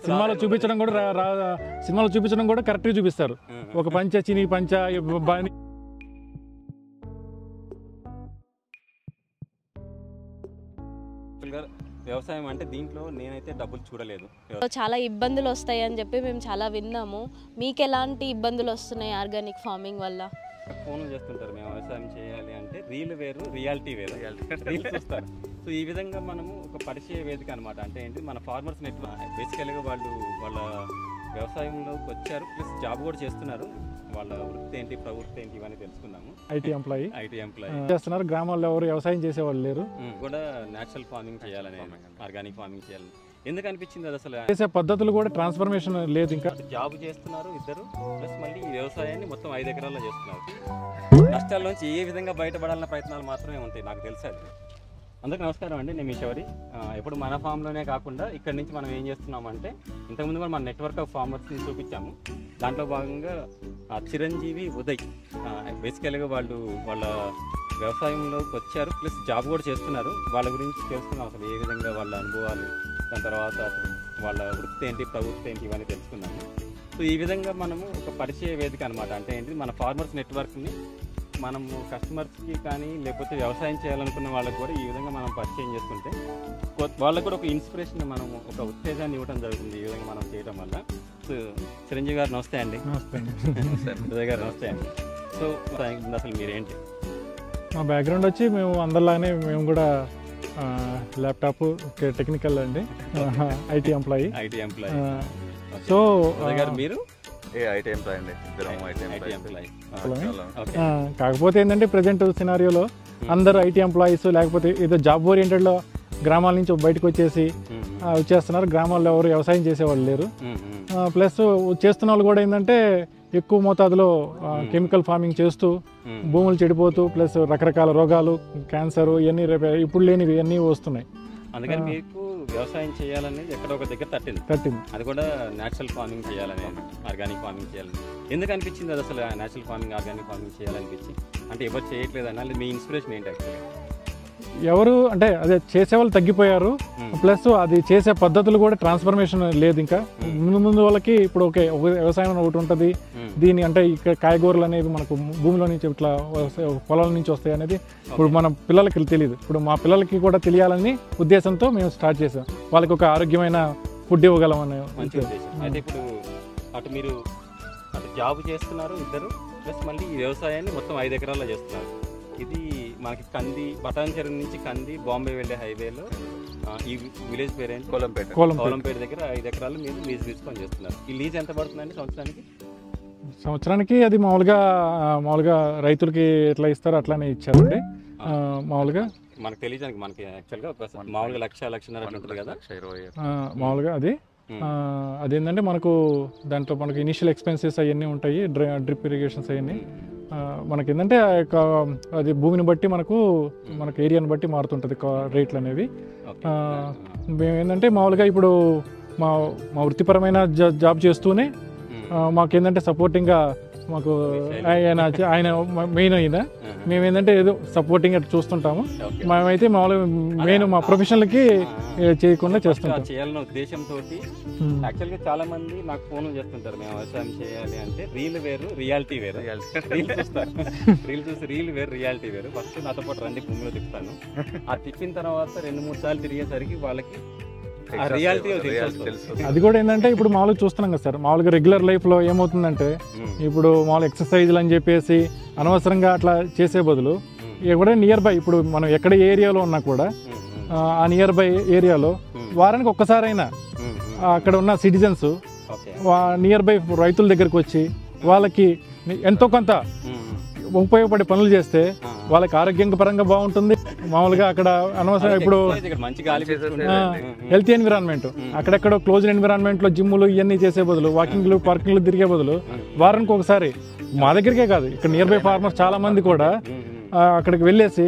సినిమాలో చూపించడం కూడా కరెక్ట్గా చూపిస్తారు. ఒక పంచ చిని పంచ వ్యవసాయం అంటే దీంట్లో నేనైతే డబ్బులు చూడలేదు. చాలా ఇబ్బందులు వస్తాయి అని చెప్పి మేము చాలా విన్నాము. మీకు ఎలాంటి ఇబ్బందులు వస్తున్నాయి ఆర్గానిక్ ఫార్మింగ్ వల్ల? ఫోన్లు చేస్తుంటారు, మేము వ్యవసాయం చేయాలి అంటే రీల్ వేరు రియాలిటీ వేరు, రీల్స్ చూస్తారు. సో ఈ విధంగా మనము ఒక పరిచయ వేదిక అనమాట. అంటే ఏంటి, మన ఫార్మర్స్ నెట్వర్క్ బేసికల్గా వాళ్ళు వాళ్ళ వ్యవసాయంలోకి వచ్చారు, ప్లస్ జాబ్ కూడా చేస్తున్నారు. వాళ్ళ వృత్తి ఏంటి, ప్రవృత్తి ఏంటి ఇవన్నీ తెలుసుకున్నాము. ఐటీ ఎంప్లాయీ చేస్తున్నారు. గ్రామాల్లో ఎవరు వ్యవసాయం చేసేవాళ్ళు లేరు. కూడా న్యాచురల్ ఫార్మింగ్ చేయాలని, ఆర్గానిక్ ఫార్మింగ్ చేయాలని ఎందుకు అనిపించింది? అది అసలు చేసే పద్ధతులు కూడా ట్రాన్స్ఫర్మేషన్ లేదు. ఇంకా జాబ్ చేస్తున్నారు ఇద్దరు, ప్లస్ మళ్ళీ ఈ వ్యవసాయాన్ని మొత్తం 5 ఎకరాల్లో చేస్తున్నారు. నష్టాల నుంచి ఏ విధంగా బయటపడాలన్న ప్రయత్నాలు మాత్రమే ఉంటాయి, నాకు తెలుసు అది. అందరికీ నమస్కారం అండి, నేను ఈశ్వరి. ఎప్పుడు మన ఫామ్లోనే కాకుండా ఇక్కడ నుంచి మనం ఏం చేస్తున్నామంటే, ఇంతకుముందు కూడా మన నెట్వర్క్ ఆఫ్ ఫార్మర్స్ని చూపించాము. దాంట్లో భాగంగా చిరంజీవి, ఉదయ్ బేసికల్గా వాళ్ళు వాళ్ళ వ్యవసాయంలోకి వచ్చారు, ప్లస్ జాబ్ కూడా చేస్తున్నారు. వాళ్ళ గురించి తెలుసుకున్నాం, అసలు ఏ విధంగా వాళ్ళ అనుభవాలు, దాని తర్వాత అసలు వాళ్ళ వృత్తి ఏంటి, ప్రవృత్తి ఏంటి ఇవన్నీ తెలుసుకున్నాము. సో ఈ విధంగా మనము ఒక పరిచయ వేదిక అనమాట. అంటే ఏంటి, మన ఫార్మర్స్ నెట్వర్క్ని మనము కస్టమర్స్కి కానీ లేకపోతే వ్యవసాయం చేయాలనుకున్న వాళ్ళకి కూడా ఈ విధంగా మనం పరిచయం చేసుకుంటే వాళ్ళకు కూడా ఒక ఇన్స్పిరేషన్, మనము ఒక ఉత్తేజాన్ని ఇవ్వడం జరుగుతుంది ఈ విధంగా మనం చేయడం వల్ల. సో చిరంజీవి గారు నమస్తే అండి. ఉదయ్ గారు నమస్తే అండి. సో అసలు మీరేంటి? మా బ్యాక్గ్రౌండ్ వచ్చి మేము అందరిలానే మేము కూడా ల్యాప్టాప్ టెక్నికల్ అండి, ఐటీ ఎంప్లాయీ. సో మీరు కాకపోతే ఏంటంటే ప్రజెంట్ సినారియోలో అందరూ ఐటీ ఎంప్లాయీస్, లేకపోతే ఏదో జాబ్ ఓరియంటెడ్లో గ్రామాల నుంచి బయటకు వచ్చేస్తున్నారు. గ్రామాల్లో ఎవరు వ్యవసాయం చేసేవాళ్ళు లేరు. ప్లస్ చేస్తున్న వాళ్ళు కూడా ఏంటంటే ఎక్కువ మోతాదులో కెమికల్ ఫార్మింగ్ చేస్తూ భూములు చెడిపోతూ, ప్లస్ రకరకాల రోగాలు, క్యాన్సర్ ఇవన్నీ ఇప్పుడు లేనివి ఇవన్నీ వస్తున్నాయి. అందుకని మీకు వ్యవసాయం చేయాలనేది ఎక్కడో ఒక దగ్గర తట్టింది. అది కూడా న్యాచురల్ ఫార్మింగ్ చేయాలనేది, ఆర్గానిక్ ఫార్మింగ్ చేయాలని ఎందుకు అనిపించింది? అది అసలు న్యాచురల్ ఫార్మింగ్, ఆర్గానిక్ ఫార్మింగ్ చేయాలనిపించి అంటే ఎవరు చేయట్లేదు అన్న మీ ఇన్స్పిరేషన్ ఏంటి? యాక్చువల్లీ ఎవరు అంటే అదే చేసేవాళ్ళు తగ్గిపోయారు, ప్లస్ అది చేసే పద్ధతులు కూడా ట్రాన్స్ఫర్మేషన్ లేదు. ఇంకా ముందు వాళ్ళకి ఇప్పుడు ఒక వ్యవసాయం ఒకటి ఉంటుంది, దీని అంటే ఇక్కడ కాయగూరలు అనేవి మనకు భూమిలో నుంచి ఇట్లా పొలాల నుంచి వస్తాయి అనేది ఇప్పుడు మన పిల్లలకి తెలియదు. ఇప్పుడు మా పిల్లలకి కూడా తెలియాలని ఉద్దేశంతో మేము స్టార్ట్ చేసాం, వాళ్ళకి ఒక ఆరోగ్యమైన ఫుడ్ ఇవ్వగలం అనే మంచి ఉద్దేశం. అయితే ఇప్పుడు అటు మీరు అటు జాబ్ చేస్తున్నారు ఇద్దరు, ప్లస్ మళ్ళీ ఈ వ్యవసాయాన్ని మొత్తం 5 ఎకరాల్లో చేస్తున్నారు. ఇది మనకి కంది, బటాన్ చెరువు నుంచి కంది బాంబే వెళ్ళే హైవేలో ఈ విలేజ్ పేరేంటి? కోలంపేట దగ్గర 5 ఎకరాలు మీరు లీజ్ తీసుకొని చేస్తున్నారు. ఈ లీజ్ ఎంత పడుతుందండి సంవత్సరానికి? అది మామూలుగా రైతులకి ఎట్లా ఇస్తారో అట్లానే ఇచ్చారండి. మామూలుగా మనకు తెలియడానికి మనకి యాక్చువల్గా మామూలుగా 1,00,000-1,50,000 ఉంటుంది కదా మామూలుగా. అదేంటంటే మనకు దాంట్లో మనకు ఇనిషియల్ ఎక్స్పెన్సెస్ అవన్నీ ఉంటాయి, డ్రిప్ ఇరిగేషన్స్ అవన్నీ మనకి ఏంటంటే అది భూమిని బట్టి మనకు ఏరియాని బట్టి మారుతుంటుంది రేట్లు అనేవి. మేము ఏంటంటే మామూలుగా ఇప్పుడు మా వృత్తిపరమైన జాబ్ చేస్తూనే మాకేంటంటే సపోర్టింగ్గా మాకు ఆయన మెయిన్ అయినా మేమేంటంటే ఏదో సపోర్టింగ్ అట్లా చూస్తుంటాము. మేమైతే మామూలుగా మెయిన్ మా ప్రొఫెషనల్కి చేయకుండా చేస్తుంటాం చేయాలన్న ఉద్దేశంతో. యాక్చువల్గా చాలా మంది నాకు ఫోన్ చేస్తుంటారు, మేము వ్యవసాయం చేయాలి అంటే రీల్ వేరు రియాలిటీ వేరు. రీల్ చూస్తారు, రీల్ చూసి రీల్ వేరు రియాలిటీ వేరు. ఫస్ట్ నాతో పాటు రండి, భూమిలో తిప్పుతాను. ఆ తిప్పిన తర్వాత 2-3 సార్లు తిరిగేసరికి వాళ్ళకి అది కూడా ఏంటంటే ఇప్పుడు మామూలుగా చూస్తున్నాం కదా సార్, మామూలుగా రెగ్యులర్ లైఫ్లో ఏమవుతుందంటే ఇప్పుడు మామూలు ఎక్సర్సైజ్లు అని చెప్పేసి అనవసరంగా అట్లా చేసే బదులు కూడా నియర్ బై ఇప్పుడు మనం ఎక్కడ ఏరియాలో ఉన్నా కూడా ఆ నియర్ బై ఏరియాలో వారానికి ఒక్కసారైనా అక్కడ ఉన్న సిటిజన్స్ నియర్ బై రైతుల దగ్గరకు వచ్చి వాళ్ళకి ఎంతో కొంత ఉపయోగపడే పనులు చేస్తే వాళ్ళకి ఆరోగ్యంగా పరంగా బాగుంటుంది. మామూలుగా అక్కడ అనవసరం ఇప్పుడు హెల్తీ ఎన్విరాన్మెంట్, అక్కడెక్కడ క్లోజ్డ్ ఎన్విరాన్మెంట్ లో జిమ్లు ఇవన్నీ చేసే బదులు, వాకింగ్లు పార్కింగ్లు తిరిగే బదులు వారానికి ఒకసారి మా దగ్గరికే కాదు ఇక్కడ నియర్ బై ఫార్మర్స్ చాలా మంది కూడా అక్కడికి వెళ్ళేసి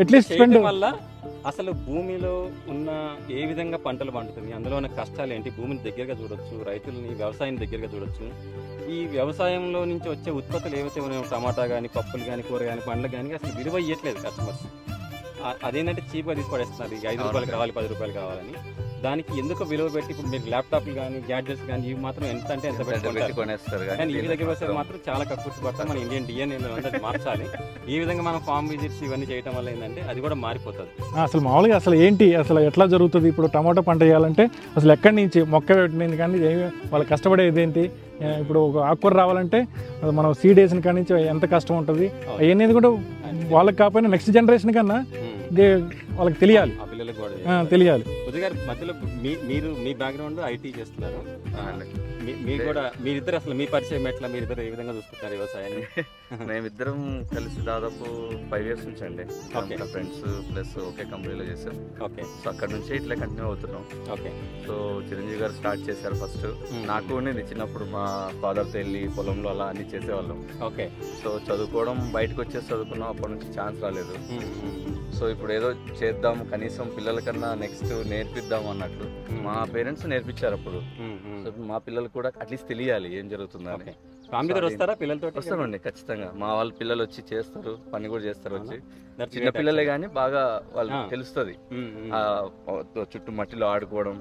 అట్లీస్ట్ స్పెండ్ అసలు భూమిలో ఉన్న ఏ విధంగా పంటలు పండుతుంది, అందులో ఉన్న కష్టాలు ఏంటి, భూమిని దగ్గరగా చూడొచ్చు, రైతులని వ్యవసాయం దగ్గరగా చూడొచ్చు. ఈ వ్యవసాయంలో నుంచి వచ్చే ఉత్పత్తులు ఏవైతే ఉన్నాయో టమాటా కానీ, పప్పులు కానీ, కూర కానీ, పండ్లు కానీ అసలు విలువ ఇవ్వట్లేదు కస్టమర్స్. అదేంటంటే చీప్గా తీసి పడేస్తున్నారు, 5 రూపాయలు కావాలి, 10 రూపాయలు కావాలని. దానికి ఎందుకు విలువ పెట్టి ఇప్పుడు మీరు ల్యాప్టాప్లు కానీ గ్యాడ్జెట్స్ కానీ ఇవి మాత్రం ఎంత అంటే ఎంత పెట్టి కొనేస్తారు. కానీ ఈ దగ్గర వస్తే మాత్రం చాలా కక్కుర్తి పడతాం. మన ఇండియన్ డిఎన్ఏ అంటే మార్చాలి. ఈ విధంగా మనం ఫామ్ విజిట్స్ ఇవన్నీ చేయడం వల్ల ఏంటంటే అది కూడా మారిపోతుంది. అసలు మామూలుగా అసలు ఏంటి అసలు ఎట్లా జరుగుతుంది? ఇప్పుడు టమాటో పంట చేయాలంటే అసలు ఎక్కడి నుంచి మొక్క పెట్టింది కానీ వాళ్ళు కష్టపడేది ఏంటి? ఇప్పుడు ఒక ఆకుకూర రావాలంటే మనం సీడ్ వేసిన కాడి నుంచి ఎంత కష్టం ఉంటుంది అవన్నీ కూడా వాళ్ళకి కాకపోయినా నెక్స్ట్ జనరేషన్ కన్నా వాళ్ళకి తెలియాలి, తెలియాలి. కొద్దిగా మధ్యలో మీరు మీ బ్యాక్గ్రౌండ్ ఐటీ చేస్తున్నారు, మీరు కూడా మీరిద్దరు అసలు మీ పరిచయం ఎట్లా, మీరిద్దరు ఏ విధంగా చూసుకుంటారు వ్యవసాయాన్ని? మేమిద్దరం కలిసి దాదాపు 5 years నుంచి అండి ఫ్రెండ్స్ ప్లస్ ఒకే కంపెనీలో చేసాం. ఓకే. సో అక్కడ నుంచి ఇట్లా కంటిన్యూ అవుతున్నాం. ఓకే. సో చిరంజీవి గారు స్టార్ట్ చేశారు ఫస్ట్. నాకు ఉండేది చిన్నప్పుడు మా ఫాదర్తో వెళ్ళి పొలంలో అలా అన్ని చేసేవాళ్ళం. ఓకే. సో చదువుకోవడం బయటకు వచ్చేసి చదువుకున్నాం, అప్పటి నుంచి ఛాన్స్ రాలేదు. సో ఇప్పుడు ఏదో చేద్దాం కనీసం పిల్లలకన్నా నెక్స్ట్ నేర్పిద్దాం అన్నట్లు మా పేరెంట్స్ నేర్పించారు అప్పుడు. సో మా పిల్లలు కూడా అట్లీస్ట్ తెలియాలి ఏం జరుగుతుందని. వస్తారా పిల్లలతో? వస్తామండి ఖచ్చితంగా. మా వాళ్ళ పిల్లలు వచ్చి చేస్తారు, పని కూడా చేస్తారు. వచ్చి చిన్న పిల్లలే కానీ బాగా వాళ్ళకి తెలుస్తుంది చుట్టూ మట్టిలో ఆడుకోవడం.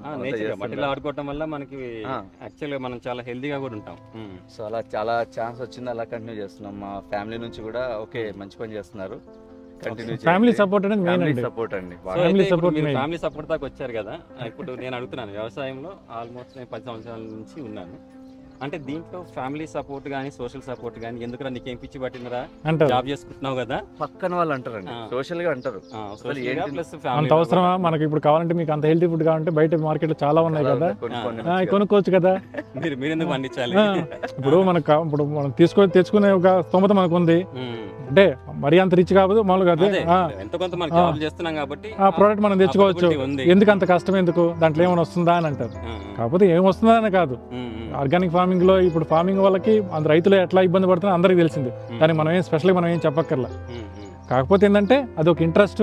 మట్టిలో ఆడుకోవడం వల్ల మనకి యాక్చువల్గా మనం చాలా హెల్దీగా కూడా ఉంటాం. సో అలా చాలా ఛాన్స్ వచ్చింది, అలా కంటిన్యూ చేస్తున్నాం. మా ఫ్యామిలీ నుంచి కూడా ఓకే మంచి పని చేస్తున్నారు. ఫ్యామిలీ సపోర్ట్ అనేది మెయిన్ అండి. సపోర్ట్ అండి. ఫ్యామిలీ సపోర్ట్ దాకా వచ్చారు కదా. ఇప్పుడు నేను అడుగుతున్నాను, వ్యవసాయంలో ఆల్మోస్ట్ నేను 10 సంవత్సరాల నుంచి ఉన్నాను అంటే దీంట్లో ఫ్యామిలీ సపోర్ట్ కానీ సోషల్ సపోర్ట్ కానీ ఎందుకురా నీకేం పిచ్చి పట్టినరా జాబ్ చేసుకుంటున్నావు కదా పక్కన వాళ్ళు అంటారండి, సోషల్ గా అంటారు. అంత అవసరమా మనకి? ఇప్పుడు కావాలంటే మీకు అంత హెల్తీ ఫుడ్ కావాలంటే బయట మార్కెట్ లో చాలా ఉన్నాయి కదా, కొనుక్కోవచ్చు కదా. మీరు ఎందుకు పండించాలి? ఇప్పుడు మనం తెచ్చుకునే ఒక స్తోమత మనకు ఉంది అంటే మరీ అంత రిచ్ కాదు మామూలుగా ఆ ప్రోడక్ట్ మనం తెచ్చుకోవచ్చు. ఎందుకు అంత కష్టం, ఎందుకు దాంట్లో ఏమైనా వస్తుందా అని అంటారు. కాకపోతే ఏం వస్తుందా అని కాదు. ఆర్గానిక్ ఫార్మింగ్ లో ఇప్పుడు ఫార్మింగ్ వాళ్ళకి రైతులు ఎట్లా ఇబ్బంది పడుతున్నా అందరికి తెలిసింది. దానికి మనం ఏం స్పెషల్గా మనం ఏం చెప్పక్కర్లా. కాకపోతే ఏంటంటే అదొక ఇంట్రెస్ట్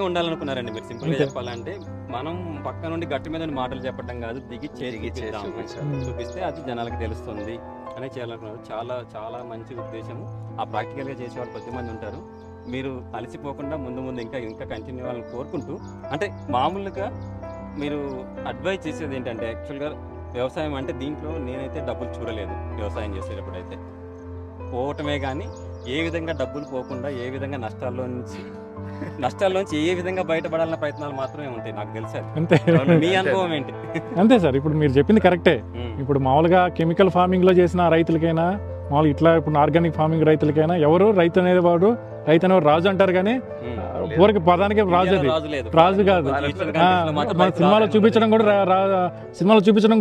ఉండాలనుకున్నారండి మీరు. సింపుల్ గా చెప్పాలంటే మనం పక్క నుండి గట్టి మీద మాటలు చెప్పడం కాదు, దిగి చూపిస్తే అది జనాలకు తెలుస్తుంది అనే చేయాలనుకున్నారు. చాలా చాలా మంచి ఉద్దేశం. ఆ ప్రాక్టికల్ గా చేసేవాళ్ళు కొద్ది మంది ఉంటారు. మీరు అలసిపోకుండా ముందు ముందు ఇంకా కంటిన్యూ అవ్వాలని కోరుకుంటూ, అంటే మామూలుగా మీరు అడ్వైజ్ చేసేది ఏంటంటే యాక్చువల్గా వ్యవసాయం అంటే దీంట్లో నేనైతే డబ్బులు చూడలేదు. వ్యవసాయం చేసేటప్పుడు అయితే పోవటమే కానీ ఏ విధంగా డబ్బులు పోకుండా ఏ విధంగా నష్టాల్లోంచి ఏ విధంగా బయటపడాలన్న ప్రయత్నాలు మాత్రమే ఉంటాయి నాకు తెలిసి. అంతే. మీ అనుభవం ఏంటి? అంతే సార్, ఇప్పుడు మీరు చెప్పింది కరెక్టే. ఇప్పుడు మామూలుగా కెమికల్ ఫార్మింగ్ లో చేసిన రైతులకైనా మామూలుగా ఇట్లా ఇప్పుడు ఆర్గానిక్ ఫార్మింగ్ రైతులకైనా ఎవరు రైతు అనేవాడు రాజు అంటారు కానీ ఊరికి పదానికి రాజు, అది రాజు కాదు. మన సినిమాలో చూపించడం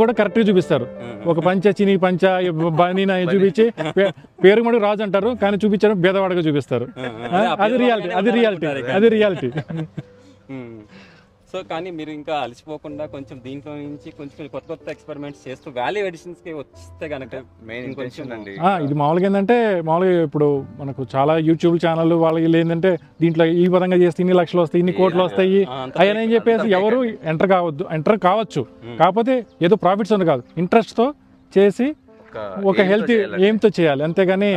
కూడా కరెక్ట్ గా చూపిస్తారు. ఒక పంచ చిని పంచ బనీనా చూపించి పేరు కూడా రాజు అంటారు కానీ చూపించడం భేదవాడగా చూపిస్తారు. అది రియాలిటీ. సో కానీ మీరు ఇంకా అలసిపోకుండా కొంచెం దీంట్లో నుంచి కొంచెం కొత్త ఎక్స్పెరిమెంట్స్ చేస్తూ వాల్యూ ఎడిషన్స్ కి వస్తే కనుక ఇది మామూలుగా ఏంటంటే మామూలుగా ఇప్పుడు మనకు చాలా యూట్యూబ్ ఛానల్ వాళ్ళకి ఏంటంటే దీంట్లో ఈ విధంగా చేస్తే ఇన్ని లక్షలు వస్తాయి, ఇన్ని కోట్లు వస్తాయి అని చెప్పేసి ఎవరు ఎంటర్ కావచ్చు. కాకపోతే ఏదో ప్రాఫిట్స్ అని కాదు, ఇంట్రెస్ట్ తో చేసి ఒక హెల్త్ ఎయిమ్తో చేయాలి, అంతేగాని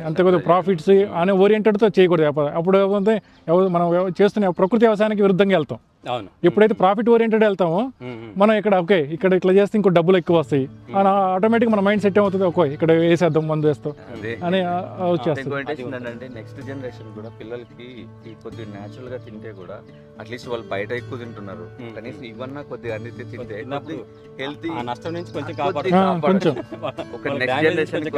అంతే కొద్దిగా ప్రాఫిట్స్ అనే ఓరియంటెడ్తో చేయకూడదు వ్యాపారం. అప్పుడు మనం చేస్తున్న ప్రకృతి వ్యవసాయానికి విరుద్ధంగా వెళ్తాం. ఎప్పుడైతే ప్రాఫిట్ ఓరియంటెడ్ వెళ్తామో మనం ఇక్కడ ఇక్కడ ఇట్లా చేస్తే ఇంకో డబ్బులు ఎక్కువ వస్తాయి అని ఆటోమేటిక్ మన మైండ్ సెట్ ఏమవుతుంది, ఓకే ఇక్కడ వేసేద్దాం మందు వేస్తాం అని వచ్చేస్తుంది. నెక్స్ట్ జనరేషన్ కూడా పిల్లలకి కొద్దిగా న్యాచురల్ గా తింటే కూడా అట్లీస్ట్ వాళ్ళు బయట ఎక్కువ తింటున్నారు, కనీసం ఇవన్నా కొద్దిగా అందితే తింటే హెల్తీ నష్టం నుంచి కొంచెం ఒక నెక్స్ట్ జనరేషన్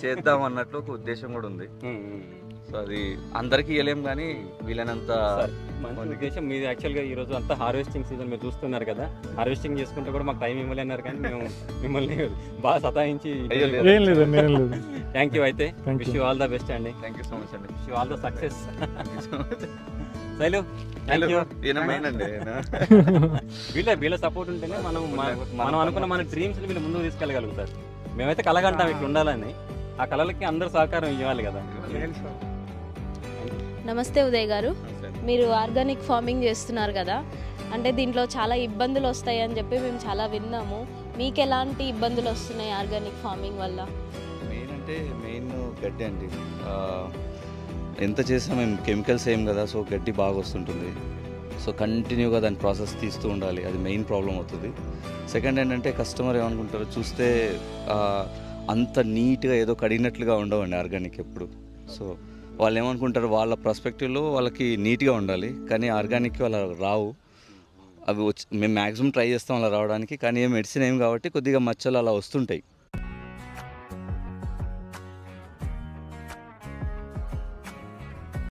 చేద్దాం అన్నట్లు ఒక ఉద్దేశం కూడా ఉంది. సో అది అందరికి ఇవ్వలేం కానీ వీళ్ళనంత మంచి ఉద్దేశం మీది. యాక్చువల్గా ఈ రోజు అంతా హార్వెస్టింగ్ సీజన్ మీరు చూస్తున్నారు కదా, హార్వెస్టింగ్ చేసుకుంటే కూడా మాకు టైం ఇవ్వలే అన్నారు కానీ మేము మిమ్మల్ని బాగా సతాయించి. Thank you. అయితే wish you all the best అండి. థ్యాంక్ యూ సో మచ్ అండి. Wish you all the success. Shailu thank you. వీళ్ళ సపోర్ట్ ఉంటేనే మనం అనుకున్న మన డ్రీమ్స్ వీళ్ళు ముందుకు తీసుకెళ్ళగలుగుతారు. మేమైతే కలగంటాం ఇట్లా ఉండాలని, ఆ కళలకి అందరూ సహకారం ఇవ్వాలి కదా. నమస్తే ఉదయ్ గారు, మీరు ఆర్గానిక్ ఫార్మింగ్ చేస్తున్నారు కదా, అంటే దీంట్లో చాలా ఇబ్బందులు వస్తాయి అని చెప్పి మేము చాలా విన్నాము. మీకు ఎలాంటి ఇబ్బందులు వస్తున్నాయి ఆర్గానిక్ ఫార్మింగ్ వల్ల? మెయిన్ గడ్డి అండి. ఎంత చేసినా మేము కెమికల్స్ ఏం కదా, సో గడ్డి బాగా వస్తుంటుంది. సో కంటిన్యూగా దాని ప్రాసెస్ తీస్తూ ఉండాలి, అది మెయిన్ ప్రాబ్లం అవుతుంది. సెకండ్ ఏంటంటే కస్టమర్ ఏమనుకుంటారు, చూస్తే అంత నీట్గా ఏదో కడిగినట్లుగా ఉండవండి ఆర్గానిక్ ఎప్పుడు. సో వాళ్ళు ఏమనుకుంటారు, వాళ్ళ పర్స్పెక్టివ్లో వాళ్ళకి నీట్గా ఉండాలి, కానీ ఆర్గానిక్ అలా రావు. అవి మేము మ్యాక్సిమం ట్రై చేస్తాం అలా రావడానికి, కానీ మెడిసిన్ ఏం కాబట్టి కొద్దిగా మచ్చలు అలా వస్తుంటాయి.